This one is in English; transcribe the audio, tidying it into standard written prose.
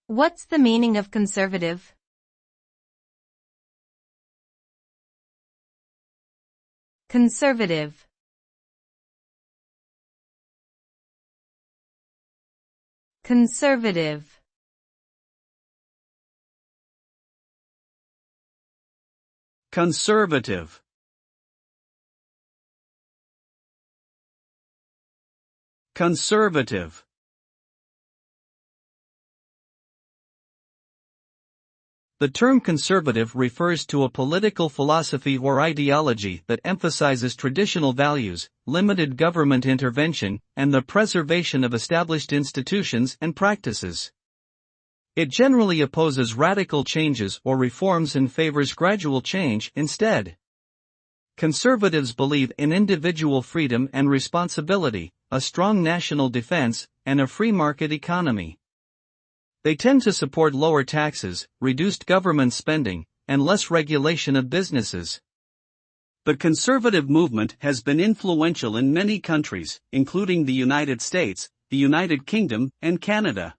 What's the meaning of conservative? Conservative. Conservative. Conservative. Conservative. The term conservative refers to a political philosophy or ideology that emphasizes traditional values, limited government intervention, and the preservation of established institutions and practices. It generally opposes radical changes or reforms and favors gradual change instead. Conservatives believe in individual freedom and responsibility, a strong national defense, and a free market economy. They tend to support lower taxes, reduced government spending, and less regulation of businesses. The conservative movement has been influential in many countries, including the United States, the United Kingdom, and Canada.